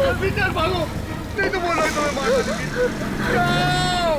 जल्दी कर, भागो, नहीं तो बोल रहा तुम्हें मार दूंगी। जाओ।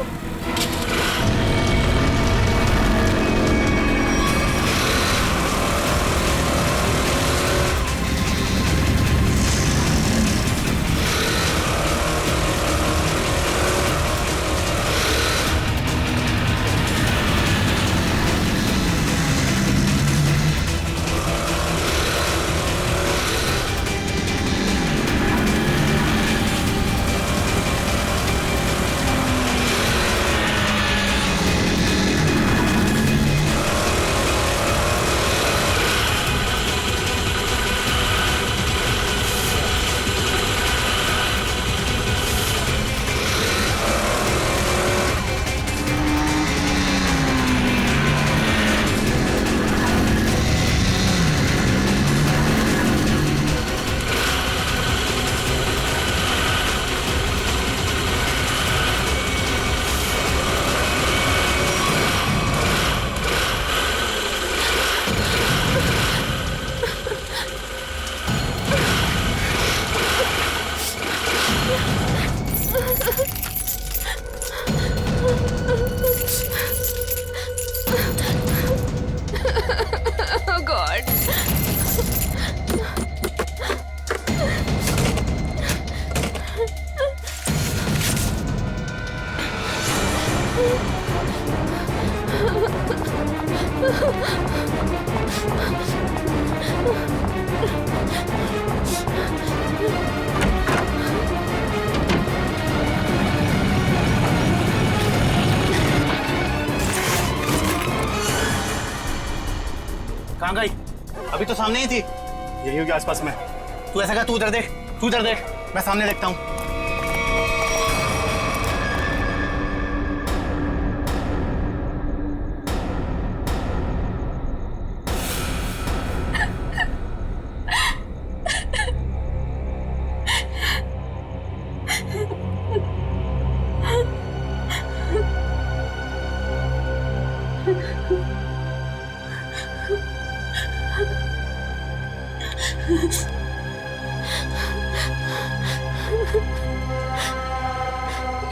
Oh God. कहाँ गई? अभी तो सामने ही थी। यही होगी आसपास में। तू ऐसा कर, तू उधर देख, तू उधर देख, मैं सामने देखता हूँ।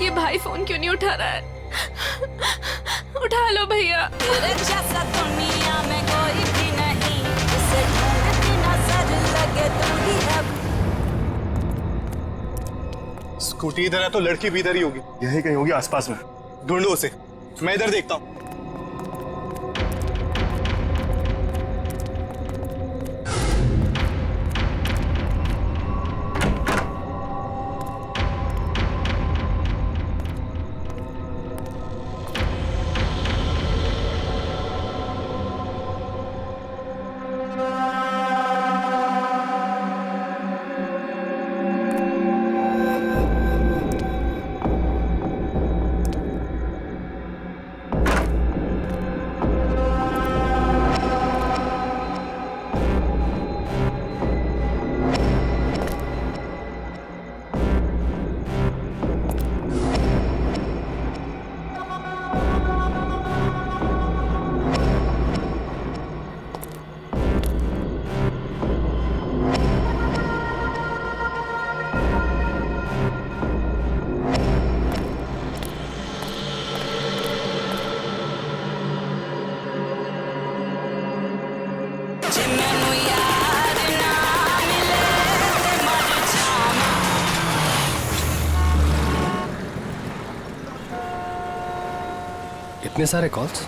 ये भाई फोन क्यों नहीं उठा रहा है? उठा लो भैया। तेरे जैसा दुनिया में कोई भी नहीं, जिसे ढूंढती नजर लगे तू ही है। स्कूटी इधर है तो लड़की भी इधर ही होगी। यही कहीं होगी आसपास में। ढूंढो उसे, मैं इधर देखता हूँ। इतने सारे कॉल्स?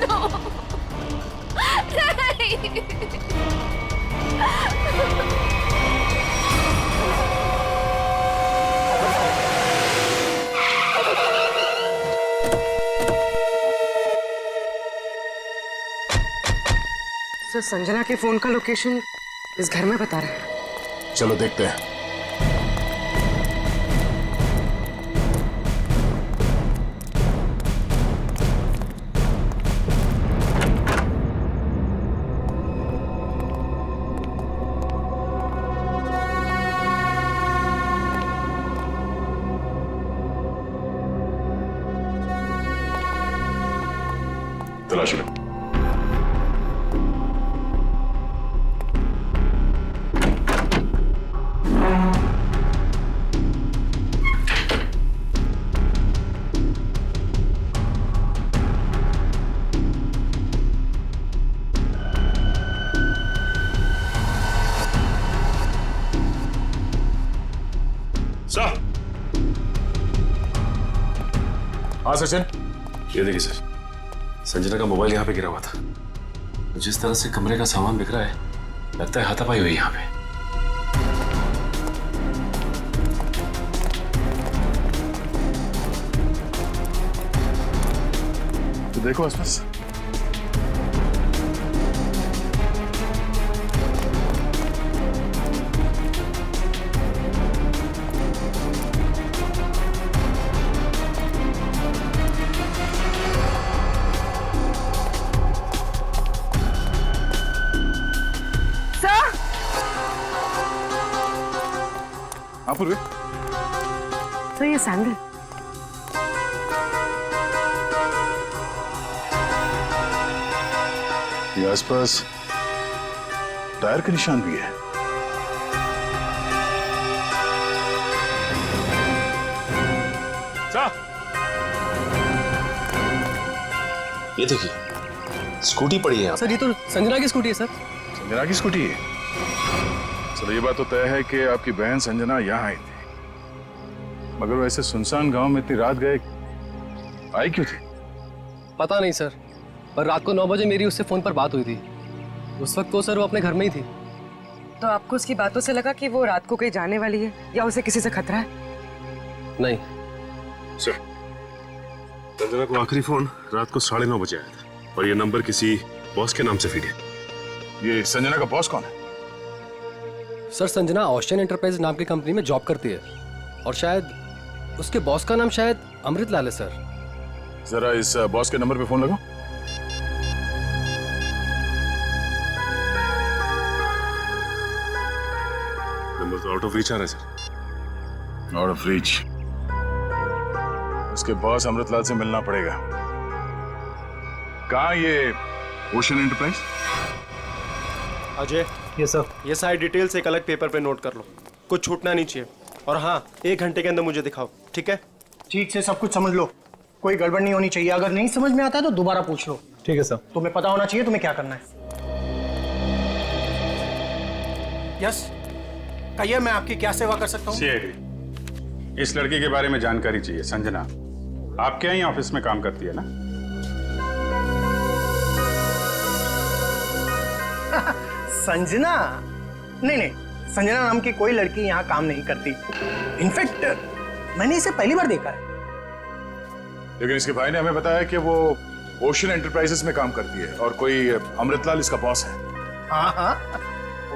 No. नहीं। सर, संजना के फोन का लोकेशन इस घर में बता रहा है। चलो देखते हैं। तलाशी लो। सर। हाँ सचिन। ये देखिए सर, संजना का मोबाइल यहाँ पे गिरा हुआ था। जिस तरह से कमरे का सामान बिखरा है, लगता है हाथापाई हुई यहाँ पे। तो देखो आसपास। हाँ पूर्वी। तो ये सैंडल ये आसपास टायर के निशान भी है। ये देखिए, स्कूटी पड़ी है यहाँ। सर ये तो संजना की स्कूटी है सर। संजना की स्कूटी है। चलो ये बात तो तय है कि आपकी बहन संजना यहाँ आई थी, मगर वैसे सुनसान गांव में इतनी रात गए आई क्यों थी? पता नहीं सर, पर रात को 9 बजे मेरी उससे फोन पर बात हुई थी। उस वक्त तो सर वो अपने घर में ही थी। तो आपको उसकी बातों से लगा कि वो रात को कहीं जाने वाली है या उसे किसी से खतरा है? नहीं सर, संजना को आखिरी फोन रात को 9:30 बजे आया था और ये नंबर किसी बॉस के नाम से फीड है। ये संजना का बॉस कौन है? सर, संजना ओशियन एंटरप्राइज नाम की कंपनी में जॉब करती है और शायद उसके बॉस का नाम शायद अमृत लाल है सर। जरा इस बॉस के नंबर पे फोन लगाओ। नंबर तो आउट ऑफ रीच आ रहा है सर। Out of reach. उसके बॉस अमृतलाल से मिलना पड़ेगा। कहाँ ये ओशियन एंटरप्राइज? अजय, ये सर। ये सारी डिटेल्स एक अलग पेपर पे नोट कर लो, कुछ छूटना नहीं चाहिए। और हाँ, 1 घंटे के अंदर मुझे दिखाओ, ठीक है? ठीक से सब कुछ समझ लो, कोई गड़बड़ नहीं होनी चाहिए। अगर नहीं समझ में आता है तो दोबारा पूछ लो। ठीक है सर। तुम्हें पता होना चाहिए तुम्हें क्या करना है। यस, कहिए मैं आपकी क्या सेवा कर सकता हूँ? सीआईडी, इस लड़की के बारे में जानकारी चाहिए। संजना आपके यहाँ ऑफिस में काम करती है ना? संजना? नहीं, संजना नाम की कोई लड़की यहाँ काम नहीं करती। इनफैक्ट मैंने इसे पहली बार देखा है। लेकिन इसके भाई ने हमें बताया कि वो ओशियन एंटरप्राइजेस में काम करती है और कोई अमृतलाल इसका बॉस है। हाँ,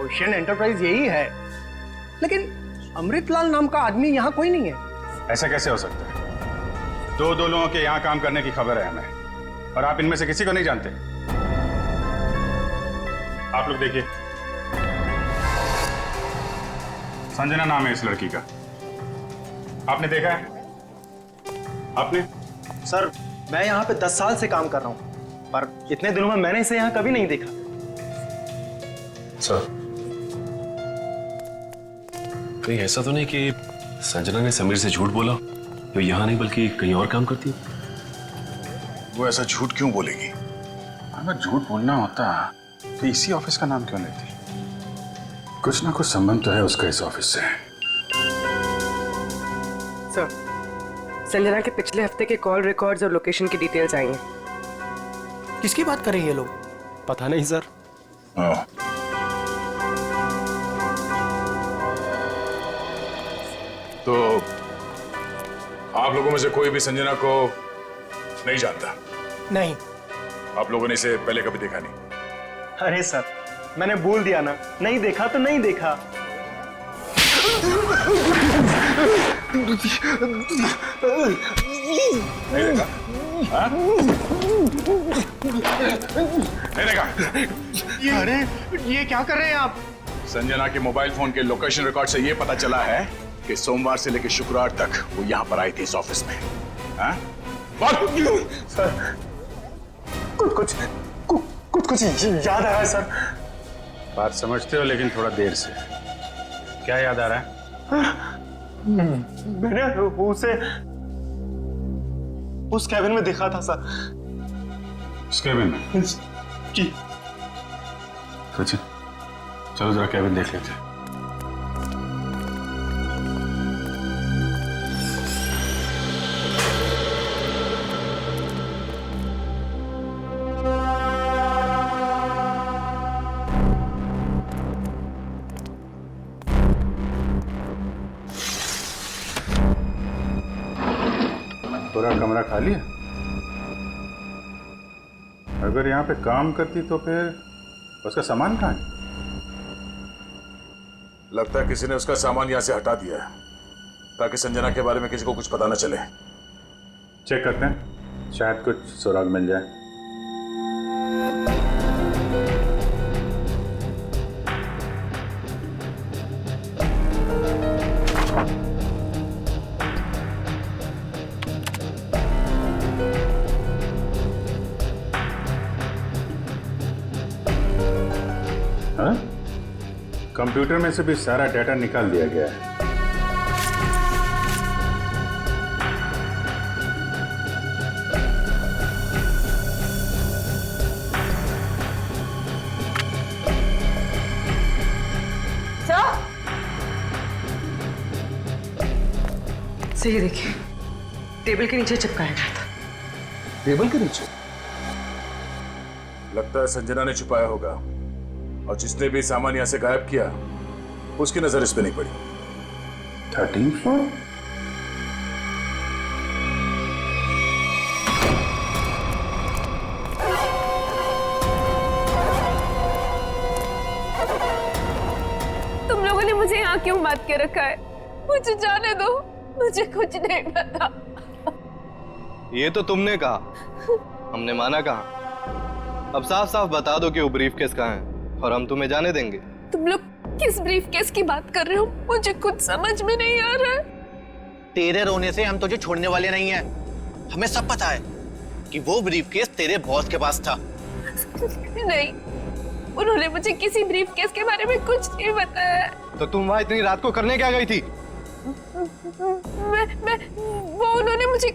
ओशियन एंटरप्राइज यही है, लेकिन अमृतलाल नाम का आदमी यहाँ कोई नहीं है। ऐसा कैसे हो सकता है? दो लोगों के यहाँ काम करने की खबर है हमें, और आप इनमें से किसी को नहीं जानते। आप लोग देखिए, संजना नाम है इस लड़की का। आपने देखा है? आपने? सर, मैं यहाँ पे 10 साल से काम कर रहा हूँ, पर इतने दिनों में मैंने इसे यहाँ कभी नहीं देखा। सर, कहीं ऐसा तो नहीं कि संजना ने समीर से झूठ बोला? तो यहाँ नहीं बल्कि कहीं और काम करती है? वो ऐसा झूठ क्यों बोलेगी? अगर झूठ बोलना होता तो इसी ऑफिस का नाम क्यों लेती? कुछ ना कुछ संबंध तो है उसका इस ऑफिस से। सर, संजना के पिछले हफ्ते के कॉल रिकॉर्ड्स और लोकेशन की डिटेल्स आई हैं। किसकी बात कर रहे हैं ये लोग? पता नहीं सर। तो आप लोगों में से कोई भी संजना को नहीं जानता? नहीं। आप लोगों ने इसे पहले कभी देखा नहीं? अरे सर, मैंने बोल दिया ना, नहीं देखा तो नहीं देखा। नहीं देखा? हाँ? नहीं देखा? अरे ये क्या कर रहे हैं आप? संजना के मोबाइल फोन के लोकेशन रिकॉर्ड से यह पता चला है कि सोमवार से लेकर शुक्रवार तक वो यहाँ पर आई थी इस ऑफिस में। हाँ? कुछ याद आ रहा है सर। बात समझते हो लेकिन थोड़ा देर से। क्या याद आ रहा है? मैंने उसे उस कैबिन में देखा था सर। उस कैबिन में? जी। सचिन चलो जरा कैबिन देख लेते हैं। पूरा कमरा खाली है? अगर यहाँ पे काम करती तो फिर उसका सामान कहाँ है? लगता है किसी ने उसका सामान यहाँ से हटा दिया है ताकि संजना के बारे में किसी को कुछ पता न चले। चेक करते हैं, शायद कुछ सुराग मिल जाए। हाँ? कंप्यूटर में से भी सारा डाटा निकाल दिया गया है। सही देखिए, टेबल के नीचे चिपकाया गया था। टेबल के नीचे? लगता है संजना ने छुपाया होगा और जिसने भी सामान यहां से गायब किया उसकी नजर इस पे नहीं पड़ी। 13th floor? तुम लोगों ने मुझे यहाँ क्यों बात के रखा है? मुझे जाने दो, मुझे कुछ नहीं पता। ये तो तुमने कहा, हमने माना कहा। अब साफ साफ बता दो कि वो ब्रीफ केस कहाँ है और हम तुम्हें जाने देंगे। तुम लोग किस ब्रीफ केस की बात कर रहे हो? मुझे कुछ समझ में नहीं आ रहा है। तेरे रोने से हम तुझे छोड़ने वाले नहीं हैं। हमें सब पता है कि वो ब्रीफ केस तेरे बॉस के पास था। नहीं, उन्होंने मुझे किसी ब्रीफ केस के बारे में कुछ नहीं बताया। तो तुम वहां इतनी रात को करने क्या गई थी? वो उन्होंने मुझे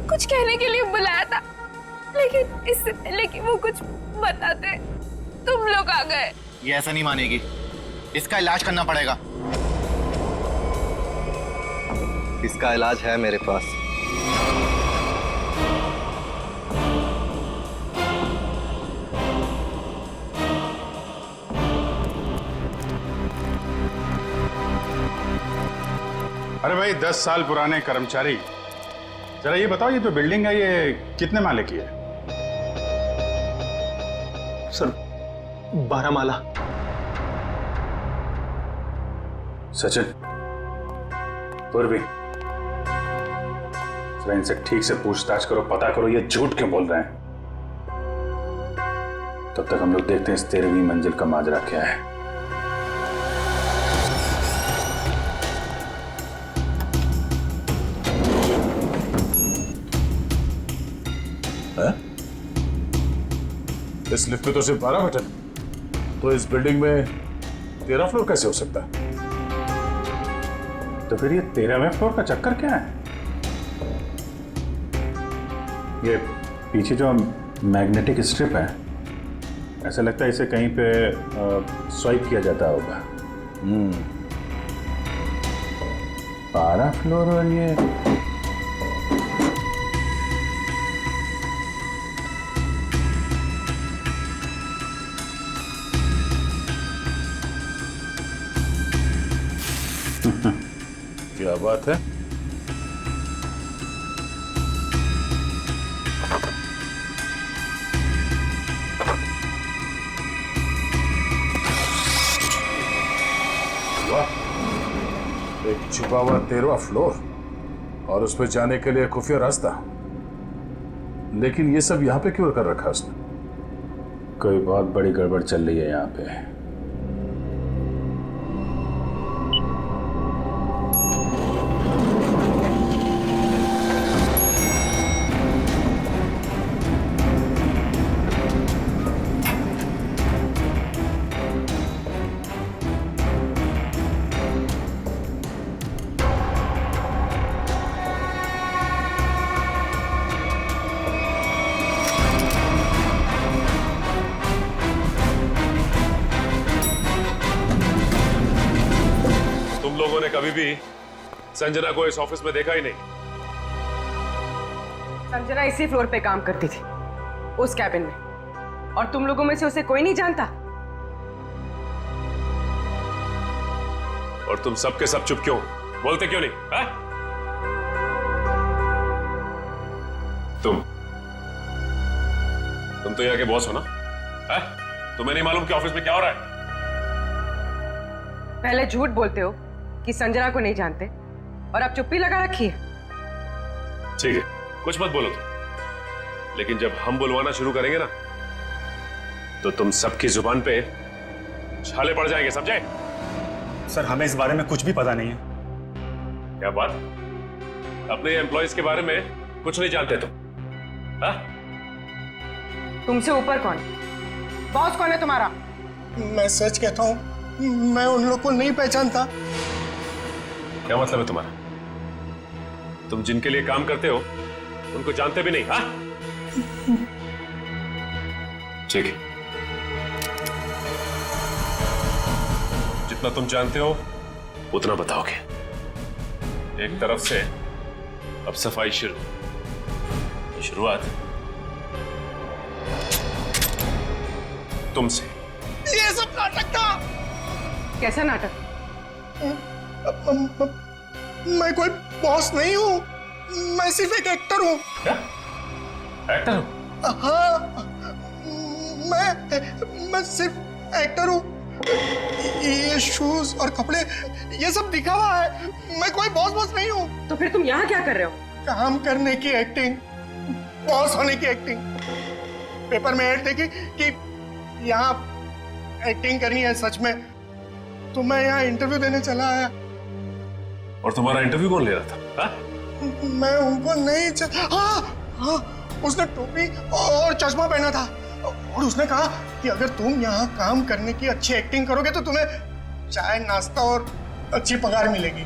कुछ कहने के लिए बुलाया था, लेकिन इससे पहले कि वो कुछ बताते तुम लोग आ गए। ये ऐसा नहीं मानेगी, इसका इलाज करना पड़ेगा। इसका इलाज है मेरे पास। अरे भाई 10 साल पुराने कर्मचारी, जरा ये बताओ, ये जो बिल्डिंग है ये कितने माले की है? सर 12 माला। सचिन, पूर्वी, जरा इनसे ठीक से पूछताछ करो, पता करो ये झूठ क्यों बोल रहे हैं। तब तक हम लोग देखते हैं इस 13वीं मंजिल का माजरा क्या है। इस लिफ्ट में तो सिर्फ 12 बटन, तो इस बिल्डिंग में 13 फ्लोर कैसे हो सकता है? तो फिर ये 13वें फ्लोर का चक्कर क्या है? ये पीछे जो मैग्नेटिक स्ट्रिप है, ऐसा लगता है इसे कहीं पे स्वाइप किया जाता होगा। 12 फ्लोर और ये क्या बात है? वाह, एक छुपा हुआ 13वां फ्लोर और उस पर जाने के लिए खुफिया रास्ता। लेकिन ये सब यहाँ पे क्यों कर रखा उसने? कोई बहुत बड़ी गड़बड़ चल रही है यहाँ पे। कभी भी संजना को इस ऑफिस में देखा ही नहीं। संजना इसी फ्लोर पे काम करती थी, उस कैबिन में, और तुम लोगों में से उसे कोई नहीं जानता। और तुम सब के सब चुप क्यों, बोलते क्यों नहीं? हा? तुम तो यहाँ के बॉस हो ना? हा? तुम्हें नहीं मालूम कि ऑफिस में क्या हो रहा है? पहले झूठ बोलते हो कि संजना को नहीं जानते, और अब चुप्पी लगा रखी है। ठीक है, कुछ मत बोलो तुम, लेकिन जब हम बुलवाना शुरू करेंगे ना, तो तुम सबकी जुबान पे छाले पड़ जाएंगे, समझे? सर, हमें इस बारे में कुछ भी पता नहीं है। क्या बात? अपने एम्प्लॉइज के बारे में कुछ नहीं जानते तुम? हाँ? तुमसे ऊपर कौन? बॉस कौन है तुम्हारा? मैं सच कहता हूँ, मैं उन लोग को नहीं पहचानता। क्या मतलब है तुम्हारा? तुम जिनके लिए काम करते हो उनको जानते भी नहीं? हाँ? ठीक है, जितना तुम जानते हो उतना बताओगे। एक तरफ से अब सफाई शुरुआत तुमसे। ये सब नाटक था। कैसा नाटक? मैं कोई बॉस नहीं हूँ, मैं सिर्फ एक एक्टर हूँ। क्या? एक्टर हो? हाँ, मैं सिर्फ एक्टर हूँ। ये शूज और कपड़े ये सब दिखा हुआ है, मैं कोई बॉस नहीं हूँ। तो फिर तुम यहाँ क्या कर रहे हो? काम करने की एक्टिंग, बॉस होने की एक्टिंग। पेपर में ऐड देखी कि यहाँ एक्टिंग करनी है सच में, तो मैं यहाँ इंटरव्यू देने चला आया। और तुम्हारा इंटरव्यू कौन ले रहा था? हा? मैं उनको नहीं हाँ, उसने टोपी और चश्मा पहना था, और उसने कहा कि अगर तुम यहाँ काम करने की अच्छी एक्टिंग करोगे तो तुम्हें चाय, नाश्ता और अच्छी पगार मिलेगी।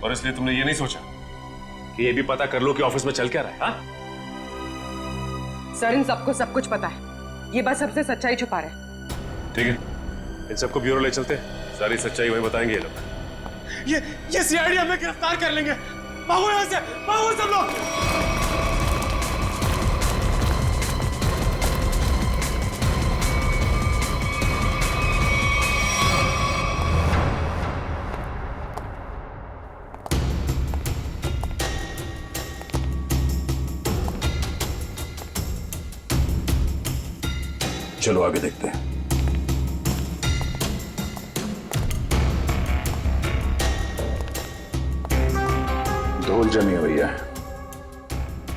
और इसलिए तुमने ये नहीं सोचा कि ये भी पता कर लो कि ऑफिस में चल क्या रहा है? हा? सर, इन सबको सब कुछ पता है, ये बस सबसे सच्चाई छुपा रहे हैं। ठीक है, इन सबको ब्यूरो ले चलते हैं, सारी सच्चाई वहीं बताएंगे ये लोग। ये सीआईडी हमें गिरफ्तार कर लेंगे। भागो यहाँ से, भागो सब लोग। चलो आगे देखते हैं। धूल जमी हुई है,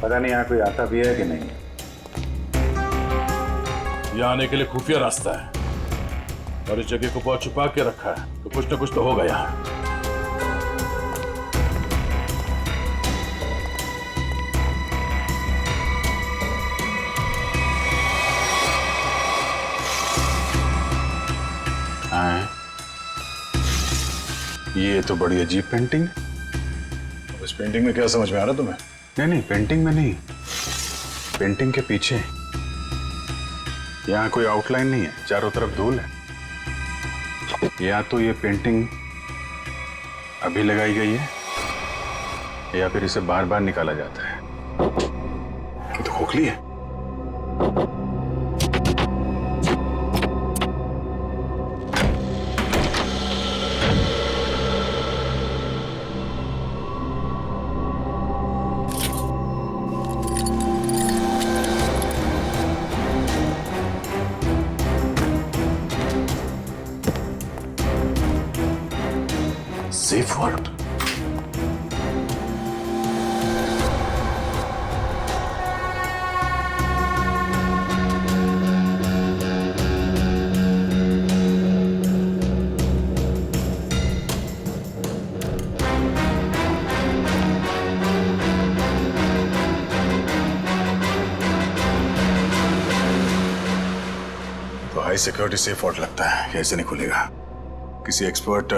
पता नहीं यहाँ कोई आता भी है कि नहीं। यहाँ आने के लिए खुफिया रास्ता है, और इस जगह को बहुत छुपा के रखा है, तो कुछ ना कुछ तो होगा यहाँ। ये तो बड़ी अजीब पेंटिंग। इस पेंटिंग में क्या समझ में आ रहा तुम्हें? नहीं, पेंटिंग में नहीं, पेंटिंग के पीछे। यहाँ कोई आउटलाइन नहीं है, चारों तरफ धूल है। या तो ये पेंटिंग अभी लगाई गई है, या फिर इसे बार बार निकाला जाता है। ये तो खोखली है। Safe word. तो हाई सिक्योरिटी सेफ वॉर्ड लगता है, कैसे नहीं खुलेगा? किसी एक्सपर्ट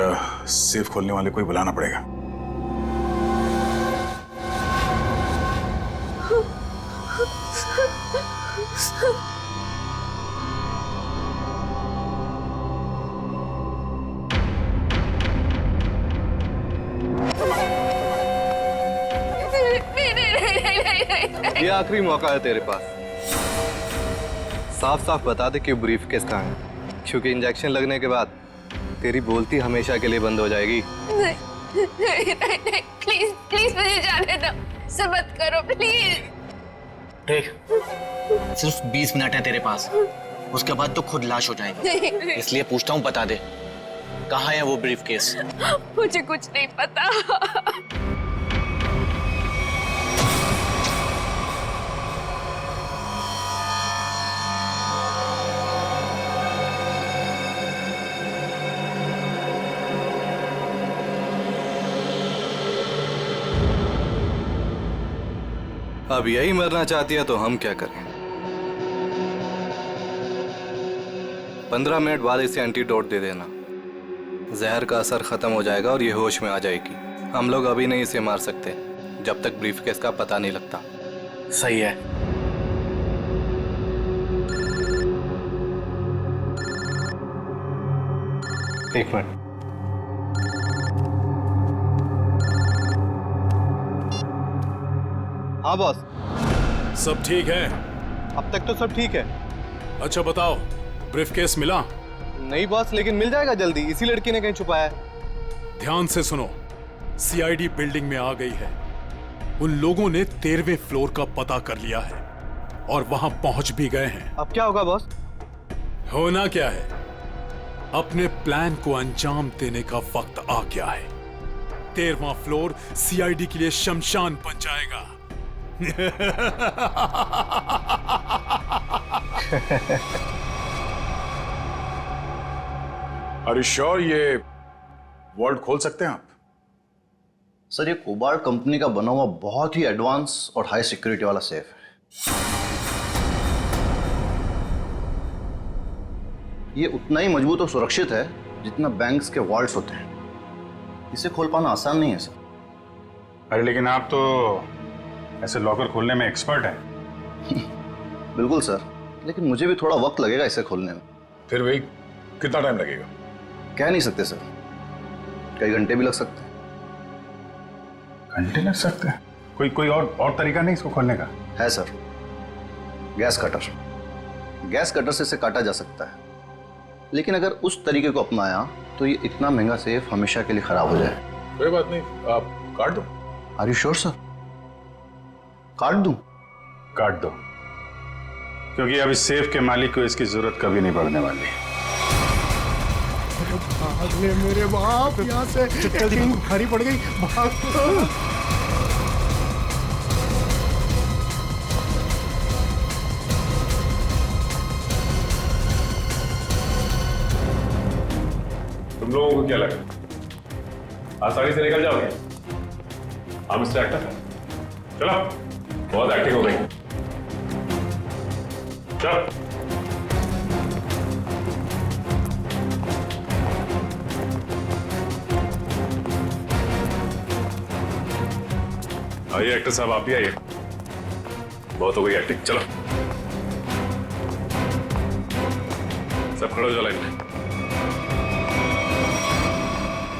सेफ खोलने वाले को ही बुलाना पड़ेगा। ये आखिरी मौका है तेरे पास। साफ साफ बता दे कि ब्रीफ केस कहाँ है, क्योंकि इंजेक्शन लगने के बाद तेरी बोलती हमेशा के लिए बंद हो जाएगी। नहीं, प्लीज प्लीज मुझे जाने दो, ऐसा मत करो प्लीज। देख, सिर्फ 20 मिनट है तेरे पास, उसके बाद तो खुद लाश हो जाएगी। इसलिए पूछता हूँ, बता दे कहाँ है वो ब्रीफ केस? मुझे कुछ नहीं पता। अब यही मरना चाहती है तो हम क्या करें? 15 मिनट बाद इसे एंटीडोट दे देना, जहर का असर खत्म हो जाएगा और ये होश में आ जाएगी। हम लोग अभी नहीं इसे मार सकते जब तक ब्रीफकेस का पता नहीं लगता। सही है। एक मिनट। हाँ बॉस, सब ठीक है? अब तक तो सब ठीक है। अच्छा बताओ, ब्रीफकेस मिला? नहीं बॉस, लेकिन मिल जाएगा जल्दी, इसी लड़की ने कहीं छुपाया है। ध्यान से सुनो, सीआईडी बिल्डिंग में आ गई है। उन लोगों ने 13वें फ्लोर का पता कर लिया है और वहां पहुंच भी गए हैं। अब क्या होगा बॉस? होना क्या है, अपने प्लान को अंजाम देने का वक्त आ गया है। 13वां फ्लोर सीआईडी के लिए शमशान बन जाएगा। Are you sure ये वॉल्ट खोल सकते हैं आप? सर, ये कोबाल्ट कंपनी का बना हुआ बहुत ही एडवांस और हाई सिक्योरिटी वाला सेफ है। ये उतना ही मजबूत और सुरक्षित है जितना बैंक्स के वॉल्ट्स होते हैं। इसे खोल पाना आसान नहीं है सर। अरे लेकिन आप तो ऐसे लॉकर खोलने में एक्सपर्ट हैं। बिल्कुल सर, लेकिन मुझे भी थोड़ा वक्त लगेगा इसे खोलने में। फिर वही कितना टाइम लगेगा? कह नहीं सकते सर, कई घंटे भी लग सकते हैं। घंटे लग सकते हैं? कोई और तरीका नहीं इसको खोलने का? है sir, gas cutter. Gas cutter से इसे काटा जा सकता है, लेकिन अगर उस तरीके को अपनाया तो ये इतना महंगा सेफ हमेशा के लिए खराब हो जाए। कोई बात नहीं, आप काट दो। Are you sure sir? काट दूं? काट दो, क्योंकि अब इस सेफ के मालिक को इसकी जरूरत कभी नहीं पड़ने वाली। भागने मेरे बाप, यहाँ से एक्टिंग भारी पड़ गई। भाग। तुम लोगों को क्या लगा आसानी से निकल जाओगे? हम मिस्टर एक्टर, चलो, बहुत एक्टिंग हो गई। चलो। आइए एक्टर साहब, आप भी आइए। बहुत हो गई एक्टिंग, चलो सब खड़े हो जाओ लाइन में।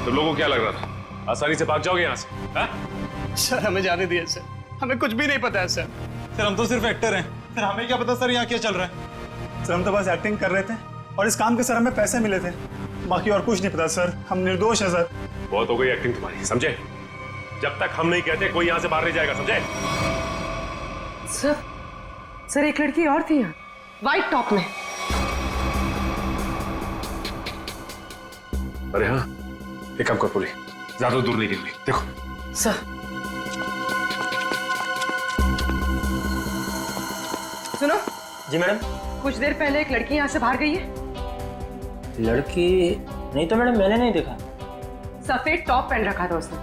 तुम लोगों को क्या लग रहा था आसानी से भाग जाओगे यहाँ से? हा? सर हमें जाने दिए सर, हमें कुछ भी नहीं पता है सर। सर हम तो सिर्फ एक्टर हैं, सर हमें क्या पता सर यहाँ क्या चल रहा है। सर हम तो बस एक्टिंग कर रहे थे और इस काम के सर हमें पैसे मिले थे, बाकी और कुछ नहीं पता सर। हम निर्दोष हैं सर। बहुत हो गई एक्टिंग तुम्हारी, समझे? जब तक हम नहीं कहते कोई यहाँ से बाहर नहीं जाएगा, समझे? सर एक लड़की और थी यहाँ, व्हाइट टॉप में। अरे हाँ, एक काम कर पूरी, ज्यादा दूर नहीं निकली। देखो सर, सुनो। जी मैडम। कुछ देर पहले एक लड़की यहाँ से बाहर गई है। लड़की नहीं तो मैडम, मैंने नहीं देखा। सफेद टॉप पहन रखा था उसने,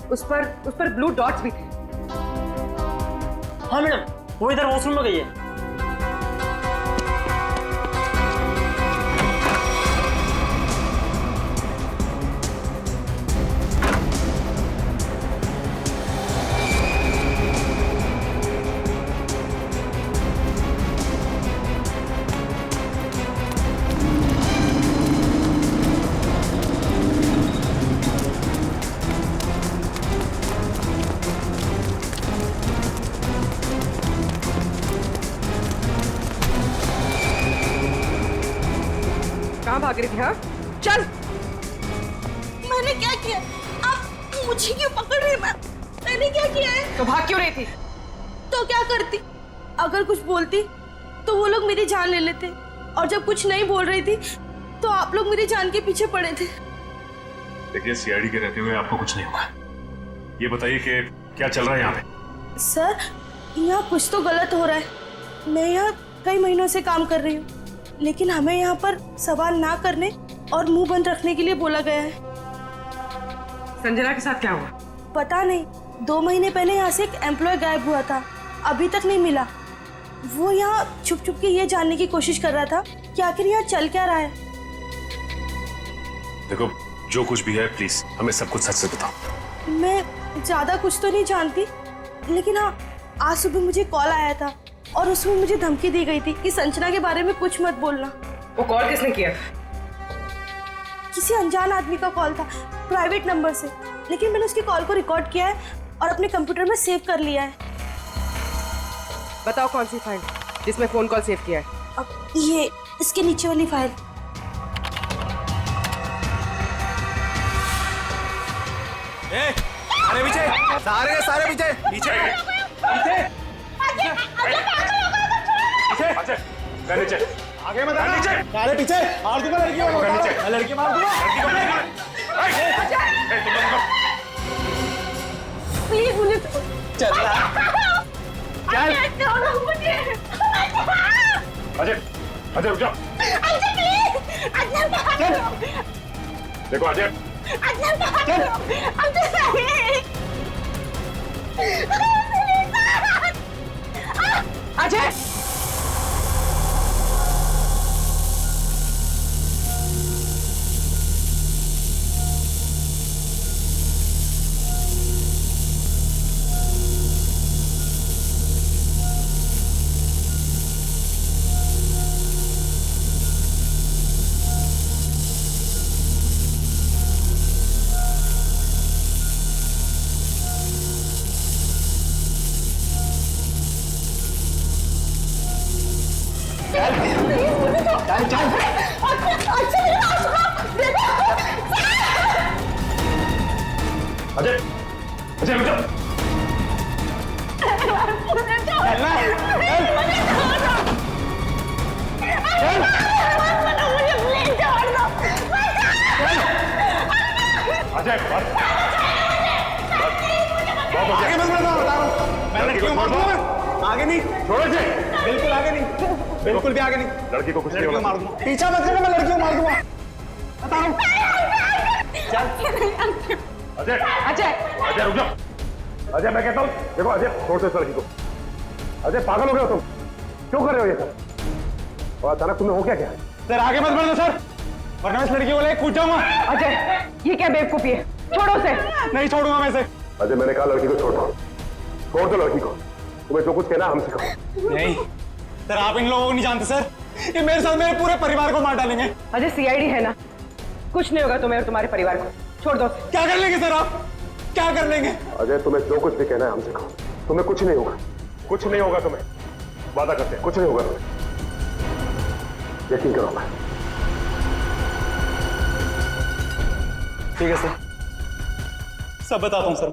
उस पर ब्लू डॉट्स भी थे। हाँ मैडम, वो इधर वॉशरूम में गई है। कहाँ भाग रही थी? हाँ चल। मैंने क्या किया? आप मुझे क्यों पकड़ रहे हैं? मैंने क्या किया है? तो भाग क्यों रही थी? तो क्या करती? अगर कुछ बोलती तो वो लोग मेरी जान ले लेते, और जब कुछ नहीं बोल रही थी तो आप लोग मेरी जान के पीछे पड़े थे। देखिए, सीआईडी के रहते हुए आपको कुछ नहीं होगा। ये बताइए कि क्या चल रहा है यहाँ पे? सर, यहाँ कुछ तो गलत हो रहा है। मैं यहाँ कई महीनों से काम कर रही हूँ, लेकिन हमें यहाँ पर सवाल ना करने और मुंह बंद रखने के लिए बोला गया है। संजना के साथ क्या हुआ? पता नहीं, 2 महीने पहले यहाँ से एक एम्प्लॉय गायब हुआ था, अभी तक नहीं मिला। वो यहाँ छुप छुप के ये जानने की कोशिश कर रहा था कि आखिर यहाँ चल क्या रहा है। देखो, जो कुछ भी है प्लीज हमें सब कुछ सच से बताओ। मैं ज्यादा कुछ तो नहीं जानती, लेकिन हाँ, आज सुबह मुझे कॉल आया था और उसमें मुझे धमकी दी गई थी कि संजना के बारे में कुछ मत बोलना। वो कॉल किसने किया? किसी अनजान आदमी का कॉल था, प्राइवेट नंबर से, लेकिन मैंने उसकी कॉल को रिकॉर्ड किया है और अपने कंप्यूटर में सेव कर लिया है। बताओ कौन सी फाइल जिसमें फोन कॉल सेव किया है? अब ये इसके नीचे वाली फाइल। सारे पीछे, सारे पीछे, पीछे, नीचे। आगे मत आना, नीचे, सारे पीछे, मार दूंगा लड़कियों को, मैं लड़की मार दूंगा। प्लीज मुझे चल अजय, अजय रुक जाओ। देखो अजय, अजय, अजय, अजय रुक जाओ। अजय बस, आगे मत बढ़ो, बता रहा हूँ। मैं लड़की को मार दूंगा। आगे नहीं, छोड़ो इसे। बिल्कुल आगे नहीं, बिल्कुल भी आगे नहीं। लड़की को कुछ नहीं लड़की को होगा। मार दूंगा। पीछा मत करना, मैं लड़की को मार दूंगा, बता रहा हूँ। अजय, अजय, अजय रुक जाओ। अजय मैं कहता हूँ, देखो अजय छोड़ दो इस लड़की को। अजय पागल हो गए हो तुम? क्यों कर रहे हो ये सब? और अचानक तुम्हें हो क्या क्या है? सर आगे मत बढ़ो सर, वरना मैं इस लड़की को लेकर कूद जाऊंगा। अजय, ये क्या बेवकूफी है? छोड़ो उसे। नहीं छोड़ूंगा मैं इसे। अजय मैंने कहा लड़की को छोड़ दो, छोड़ दो लड़की को। तुम्हें जो कुछ कहना हमसे कहो। नहीं सर, आप इन लोगों को नहीं जानते सर, ये मेरे साथ मेरे पूरे परिवार को मार डालेंगे। अजय, सीआईडी है ना, कुछ नहीं होगा तुम्हें और तुम्हारे परिवार को। छोड़ दो। क्या कर लेंगे सर आप, क्या कर लेंगे? अजय तुम्हें जो कुछ भी कहना है हमसे कहो, तुम्हें कुछ नहीं होगा, कुछ नहीं होगा तुम्हें, वादा करते हैं कुछ नहीं होगा तुम्हें, यकीन करो। मैं ठीक है सर, सब बताता हूँ सर।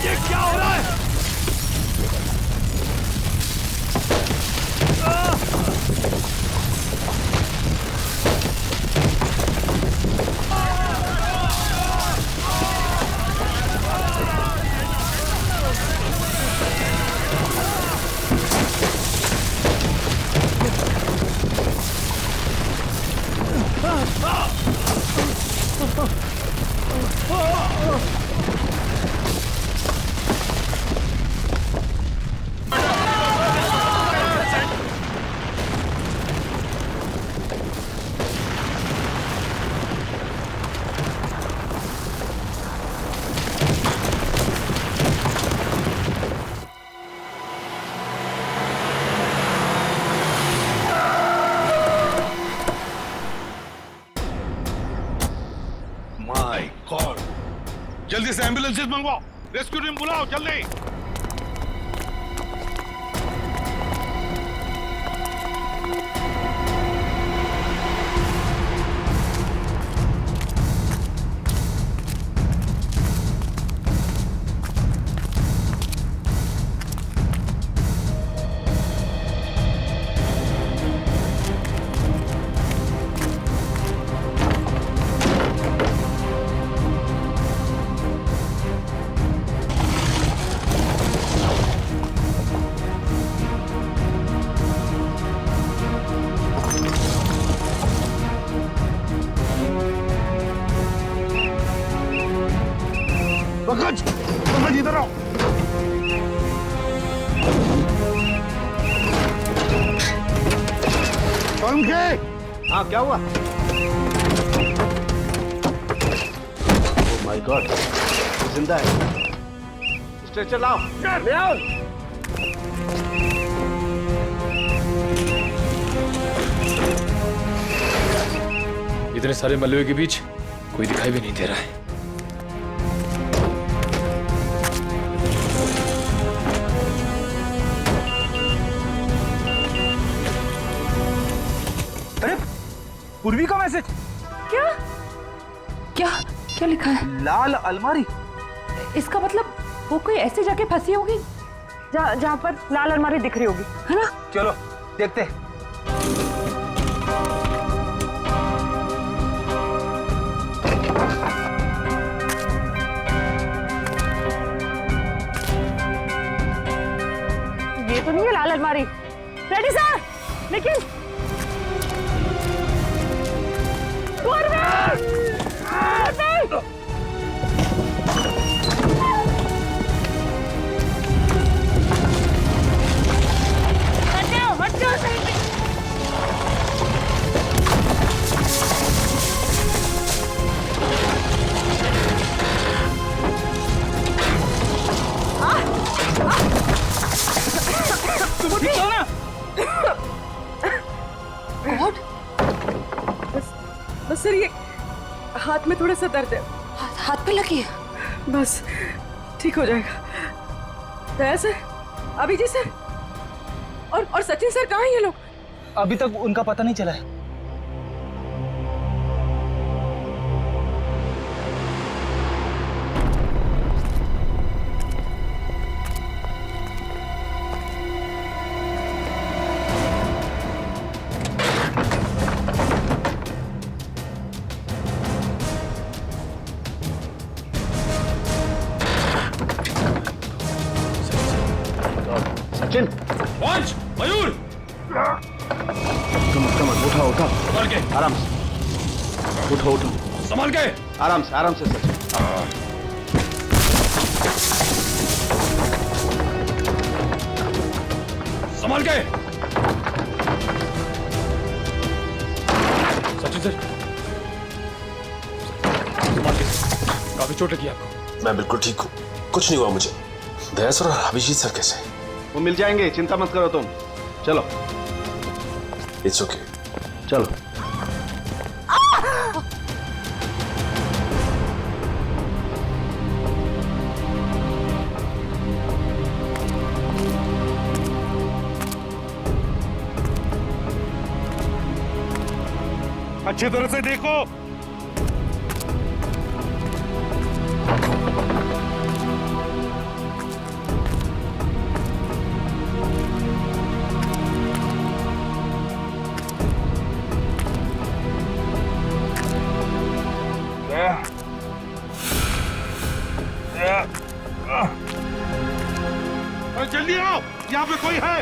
ये क्या हो रहा है? माय गॉड, जल्दी से एम्बुलेंसेस मंगवाओ, रेस्क्यू टीम बुलाओ जल्दी। पंकज इधर आओ। हाँ क्या हुआ? ओह माय गॉड, जिंदा है। स्ट्रेचर लाओ। ले आओ। इतने सारे मलबे के बीच कोई दिखाई भी नहीं दे रहा है। पूर्वी का मैसेज। क्या क्या क्या लिखा है? लाल अलमारी। इसका मतलब वो कोई ऐसी जगह फंसी होगी जहाँ पर लाल अलमारी दिख रही होगी, है ना? चलो देखते। ये तो नहीं है लाल अलमारी। रेडी सर, लेकिन बस सर, ये हाथ में थोड़ा सा दर्द है। हाथ पे लगी है? बस ठीक हो जाएगा। दया सर, अभिजीत सर और सचिन सर कहाँ हैं ये लोग? अभी तक उनका पता नहीं चला है। सचिन, मयूर, कम उठाओ उठाओ, संभाल के, आराम से उठो उठो, संभाल के, आराम से सचिन। संभाल के। सचिन सर, संभाल के, काफी चोट लगी आपको। मैं बिल्कुल ठीक हूँ, कुछ नहीं हुआ मुझे। दया सर और अभिजीत सर कैसे? वो मिल जाएंगे, चिंता मत करो तुम। चलो। It's okay. चलो। अच्छी तरह से देखो। जल्दी आओ, यहाँ पे कोई है।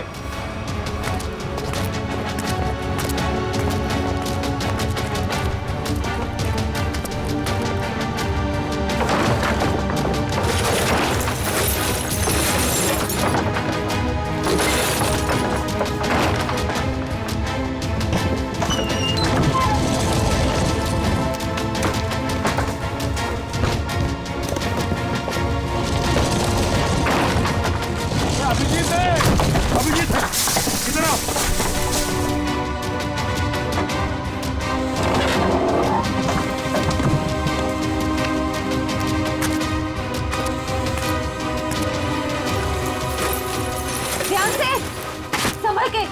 अभिजीत है, इधर आओ। ध्यान से, संभल के।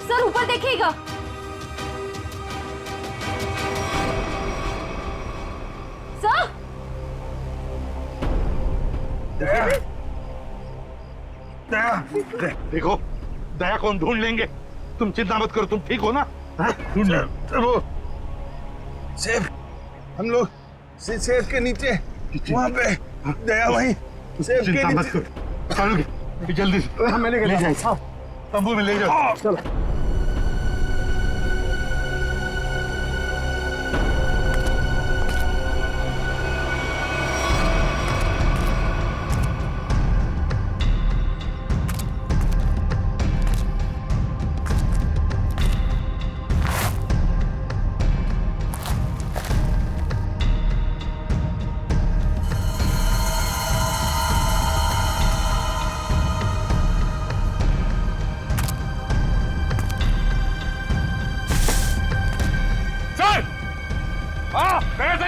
सर ऊपर देखिएगा। सर देखो, दया कौन ढूंढ लेंगे। तुम चिंता मत करो, तुम ठीक हो ना? ढूंढ वो सेफ, हम लोग सेफ के नीचे वहाँ पे दया वहीं सेफ के नीचे। मत करो, चलो जल्दी से मैं ले जाए तंबू में ले जाओ। चलो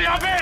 यहाँ पे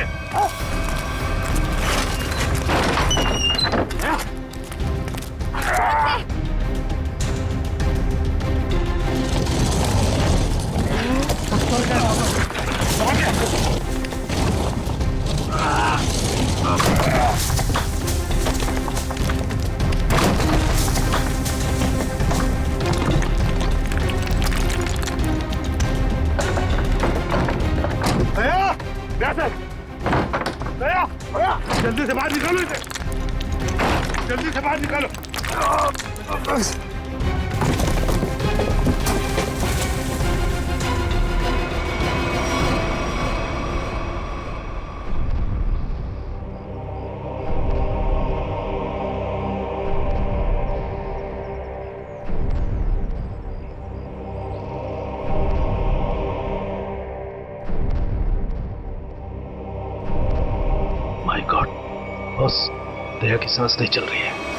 जल्दी से बाहर निकालो इसे, जल्दी से बाहर निकालो। माय गॉड बॉस, दया की सांस नहीं चल रही है।